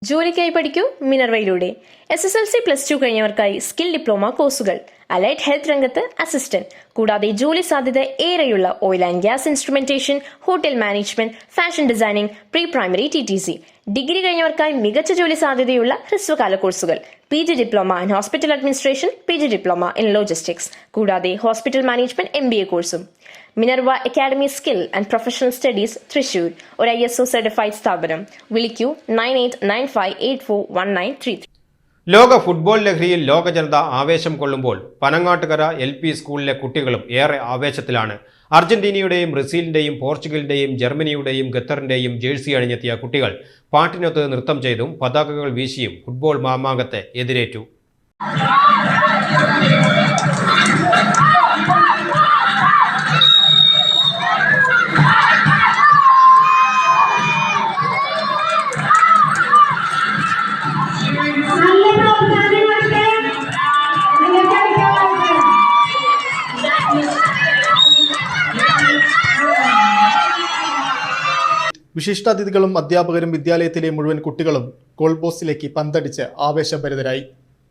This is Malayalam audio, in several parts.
ജോലിക്കായി പഠിക്കൂ മിനർവയിലൂടെ. SSLC +2 കഴിഞ്ഞവർക്കായി സ്കിൽ ഡിപ്ലോമ കോഴ്സുകൾ, അലൈഡ് ഹെൽത്ത് രംഗത്ത് അസിസ്റ്റന്റ്, കൂടാതെ ജോലി സാധ്യത ഏറെയുള്ള oil and gas instrumentation, hotel management, fashion designing, pre primary TTC. Degree കഴിഞ്ഞവർക്കായി മികച്ച ജോലി സാധ്യതയുള്ള ഹ്രസ്വകാല കോഴ്സുകൾ, PG diploma in hospital administration, PG diploma in logistics, കൂടാതെ ഹോസ്പിറ്റൽ മാനേജ്മെന്റ് MBA കോഴ്സും. Minerva academy skill and professional studies, Thrissur, ഒരു ISO സർട്ടിഫൈഡ് സ്ഥാപനം. വിളിക്കൂ 9895841933. ലോക ഫുട്ബോൾ ലഹരിയിൽ ലോക ജനത ആവേശം കൊള്ളുമ്പോൾ പനങ്ങാട്ടുകര LP സ്കൂളിലെ കുട്ടികളും ഏറെ ആവേശത്തിലാണ്. അർജന്റീനയുടെയും ബ്രസീലിന്റെയും പോർച്ചുഗലിന്റെയും ജർമ്മനിയുടെയും ഖത്തറിന്റെയും ജേഴ്സി അണിഞ്ഞെത്തിയ കുട്ടികൾ പാട്ടിനൊത്ത് നൃത്തം ചെയ്തും പതാകകൾ വീശിയും ഫുട്ബോൾ മാമാങ്കത്തെ എതിരേറ്റു. വിശിഷ്ടാതിഥികളും അധ്യാപകരും വിദ്യാലയത്തിലെ മുഴുവൻ കുട്ടികളും ഗോൾ പോസ്റ്റിലേക്ക് പന്തടിച്ച് ആവേശഭരിതരായി.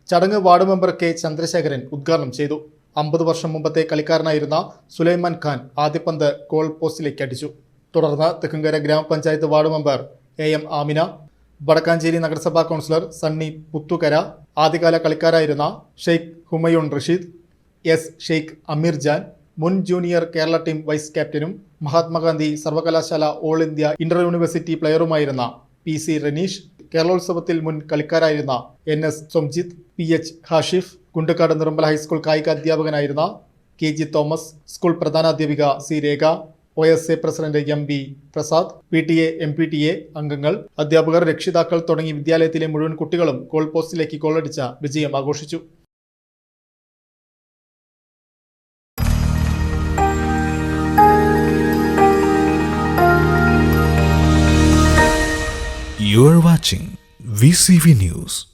ചടങ്ങ് വാർഡ് മെമ്പർ K. ചന്ദ്രശേഖരൻ ഉദ്ഘാടനം ചെയ്തു. 50 വർഷം മുമ്പത്തെ കളിക്കാരനായിരുന്ന സുലൈമാൻ ഖാൻ ആദ്യ പന്ത് ഗോൾ പോസ്റ്റിലേക്ക് അടിച്ചു. തുടർന്ന് തെക്കുംകര ഗ്രാമപഞ്ചായത്ത് ward member AM Amina, Vadakkanchery നഗരസഭാ കൗൺസിലർ സണ്ണി പുത്തുകര, ആദ്യകാല കളിക്കാരായിരുന്ന ഷെയ്ഖ് ഹുമയൂൺ റഷീദ്, S. ഷെയ്ഖ് അമീർ ജാൻ, മുൻ ജൂനിയർ കേരള ടീം വൈസ് ക്യാപ്റ്റനും മഹാത്മാഗാന്ധി സർവകലാശാല ഓൾ ഇന്ത്യ ഇന്റർ യൂണിവേഴ്സിറ്റി പ്ലെയറുമായിരുന്ന PC റനീഷ്, കേരളോത്സവത്തിൽ മുൻ കളിക്കാരായിരുന്ന NS Somjith, PH Hashif, Kundakkad Nirmala high school കായിക അധ്യാപകനായിരുന്ന KG തോമസ്, സ്കൂൾ പ്രധാനാധ്യാപിക C. Rekha, OSA president MB Prasad, PTA MPTA അംഗങ്ങൾ, അധ്യാപകർ, രക്ഷിതാക്കൾ തുടങ്ങി വിദ്യാലയത്തിലെ മുഴുവൻ കുട്ടികളും ഗോൾ പോസ്റ്റിലേക്ക് ഗോളടിച്ച വിജയം ആഘോഷിച്ചു. You are watching VCV News.